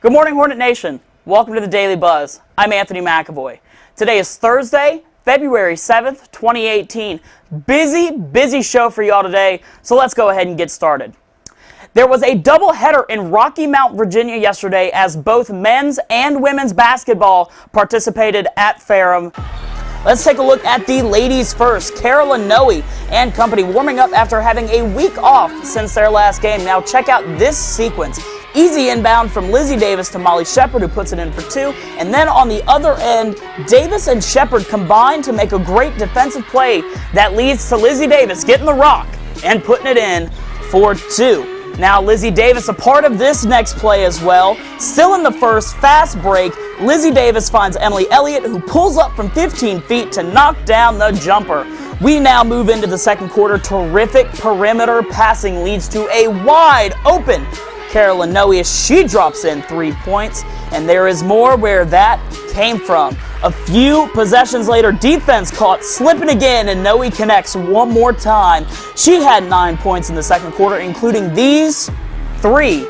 Good morning, Hornet Nation. Welcome to the Daily Buzz. I'm Anthony McAvoy. Today is Thursday, February 7th, 2018. Busy show for y'all today, so let's go ahead and get started. There was a doubleheader in Rocky Mount, Virginia yesterday as both men's and women's basketball participated at Ferrum. Let's take a look at the ladies first. Carolyn Noe and company warming up after having a week off since their last game. Now check out this sequence. Easy inbound from Lizzie Davis to Molly Shepard, who puts it in for two. And then on the other end, Davis and Shepard combine to make a great defensive play that leads to Lizzie Davis getting the rock and putting it in for two. Now Lizzie Davis a part of this next play as well. Still in the first, fast break. Lizzie Davis finds Emily Elliott, who pulls up from 15 feet to knock down the jumper. We now move into the second quarter. Terrific perimeter passing leads to a wide open Carolyn Noe as she drops in 3 points. And there is more where that came from. A few possessions later, defense caught slipping again, and Noe connects one more time. She had 9 points in the second quarter, including these 3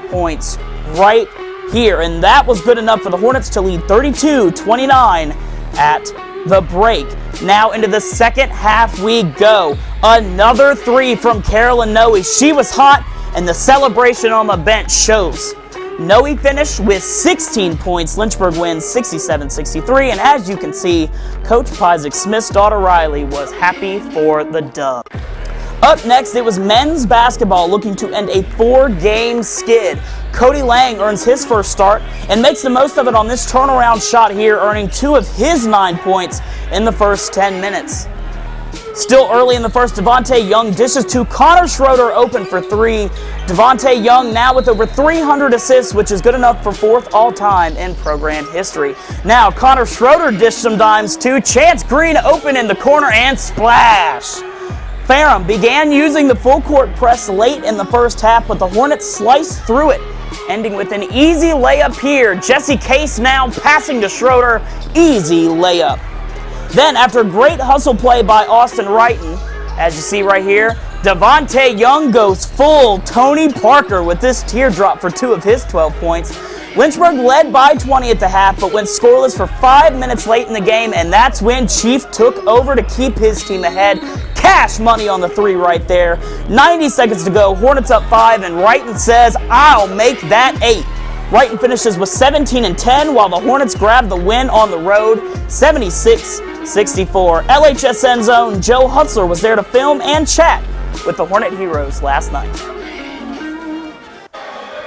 points right here. And that was good enough for the Hornets to lead 32-29 at the break. Now into the second half we go. Another 3 from Carolyn Noe. She was hot, and the celebration on the bench shows. Noe finished with 16 points. Lynchburg wins 67-63, and as you can see, Coach Isaac Smith's daughter Riley was happy for the dub. Up next, it was men's basketball looking to end a 4-game skid. Cody Lang earns his first start and makes the most of it on this turnaround shot here, earning 2 of his 9 points in the first 10 minutes. Still early in the first, Devontae Young dishes to Connor Schroeder open for 3. Devontae Young now with over 300 assists, which is good enough for 4th all-time in program history. Now Connor Schroeder dished some dimes to Chance Green open in the corner and splash. Ferrum began using the full court press late in the first half, but the Hornets sliced through it, ending with an easy layup here. Jesse Case now passing to Schroeder. Easy layup. Then, after a great hustle play by Austin Wrighton, as you see right here, Devontae Young goes full Tony Parker with this teardrop for 2 of his 12 points. Lynchburg led by 20 at the half, but went scoreless for 5 minutes late in the game, and that's when Chief took over to keep his team ahead. Cash money on the 3 right there. 90 seconds to go, Hornets up 5, and Wrighton says, "I'll make that 8." Wrighton finishes with 17 and 10, while the Hornets grab the win on the road, 76-64. LHSN Zone Joe Hutzler was there to film and chat with the Hornet Heroes last night.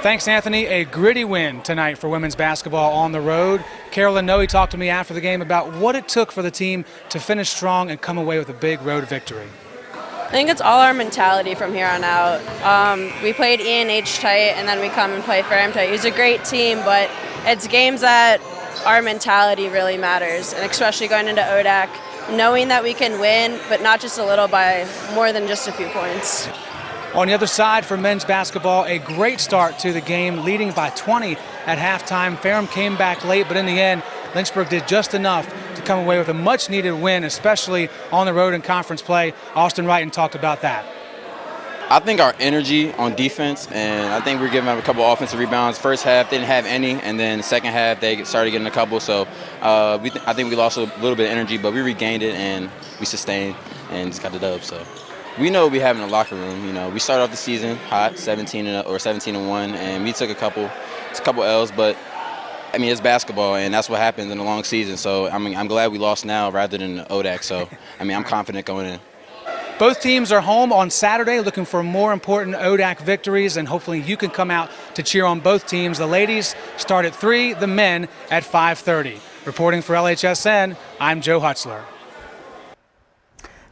Thanks, Anthony. A gritty win tonight for women's basketball on the road. Carolyn Noe talked to me after the game about what it took for the team to finish strong and come away with a big road victory. I think it's all our mentality from here on out. We played E&H tight, and then we come and play Ferrum tight. It was a great team, but it's games that our mentality really matters, and especially going into ODAC, knowing that we can win, but not just a little, by more than just a few points. On the other side for men's basketball, a great start to the game, leading by 20 at halftime. Ferrum came back late, but in the end, Lynchburg did just enough to come away with a much-needed win, especially on the road in conference play. Austin Wrighton talked about that. I think our energy on defense, and I think we're giving them a couple offensive rebounds. First half, they didn't have any, and then the second half, they started getting a couple. So I think we lost a little bit of energy, but we regained it, and we sustained and just got the dub. So we know what we have in the locker room. You know, we started off the season hot, 17-1, and we took a couple L's, but I mean, it's basketball, and that's what happens in a long season. So, I mean, I'm glad we lost now rather than ODAC. So, I mean, I'm confident going in. Both teams are home on Saturday looking for more important ODAC victories, and hopefully you can come out to cheer on both teams. The ladies start at 3, the men at 5:30. Reporting for LHSN, I'm Joe Hutzler.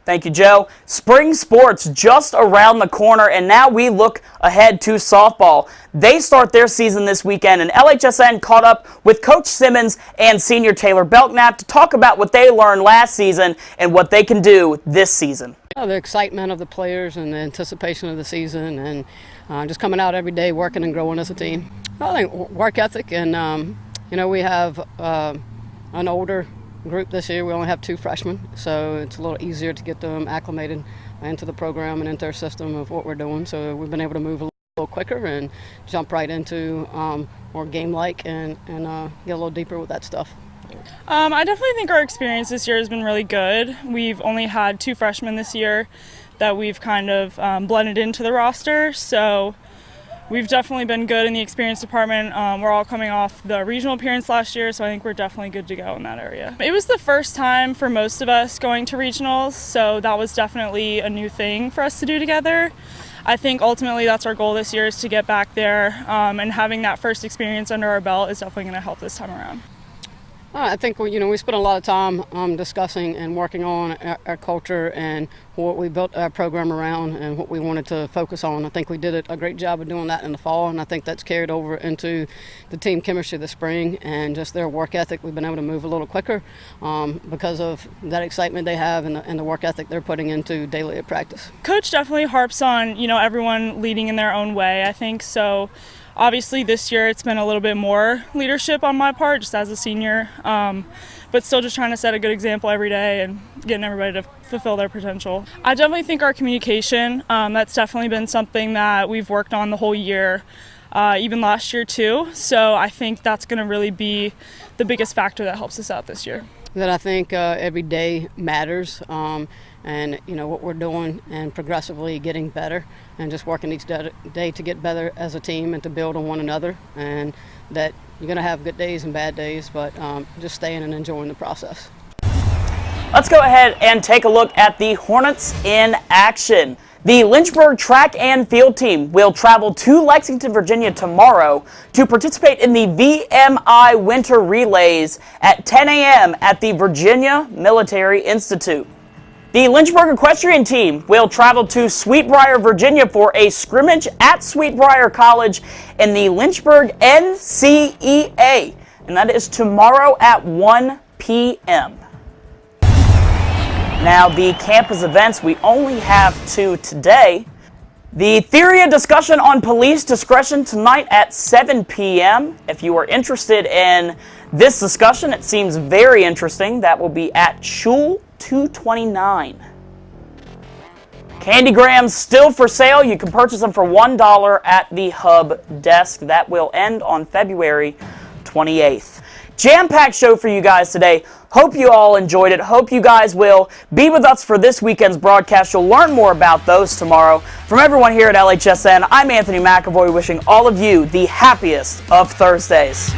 Thank you, Joe. Spring sports just around the corner, and now we look ahead to softball. They start their season this weekend, and LHSN caught up with Coach Simmons and senior Taylor Belknap to talk about what they learned last season and what they can do this season. The excitement of the players and the anticipation of the season, and just coming out every day working and growing as a team. I think work ethic, and we have an older group this year. We only have 2 freshmen, so it's a little easier to get them acclimated into the program and into our system of what we're doing. So we've been able to move a A little quicker and jump right into more game-like and get a little deeper with that stuff. I definitely think our experience this year has been really good. We've only had 2 freshmen this year that we've kind of blended into the roster, so we've definitely been good in the experience department. We're all coming off the regional appearance last year, so I think we're definitely good to go in that area. It was the first time for most of us going to regionals, so that was definitely a new thing for us to do together. I think ultimately that's our goal this year, is to get back there, and having that first experience under our belt is definitely going to help this time around. I think we spent a lot of time discussing and working on our culture and what we built our program around and what we wanted to focus on. I think we did a great job of doing that in the fall, and I think that's carried over into the team chemistry this spring and just their work ethic. We've been able to move a little quicker because of that excitement they have and the work ethic they're putting into daily at practice. Coach definitely harps on everyone leading in their own way, I think so. Obviously this year it's been a little bit more leadership on my part just as a senior, but still just trying to set a good example every day and getting everybody to fulfill their potential. I definitely think our communication, that's definitely been something that we've worked on the whole year, even last year too, so I think that's going to really be the biggest factor that helps us out this year. That I think every day matters, and what we're doing and progressively getting better and just working each day to get better as a team and to build on one another, and that you're going to have good days and bad days, but just staying and enjoying the process. Let's go ahead and take a look at the Hornets in action. The Lynchburg track and field team will travel to Lexington, Virginia tomorrow to participate in the VMI Winter Relays at 10 a.m. at the Virginia Military Institute. The Lynchburg equestrian team will travel to Sweetbriar, Virginia for a scrimmage at Sweetbriar College in the Lynchburg NCEA, and that is tomorrow at 1 p.m. Now, the campus events, we only have 2 today. The Theoria discussion on police discretion tonight at 7 p.m. If you are interested in this discussion, it seems very interesting. That will be at Shul 229. Candy Grams still for sale. You can purchase them for $1 at the Hub desk. That will end on February 28th. Jam-packed show for you guys today. Hope you all enjoyed it. Hope you guys will be with us for this weekend's broadcast. You'll learn more about those tomorrow. From everyone here at LHSN, I'm Anthony McAvoy, wishing all of you the happiest of Thursdays.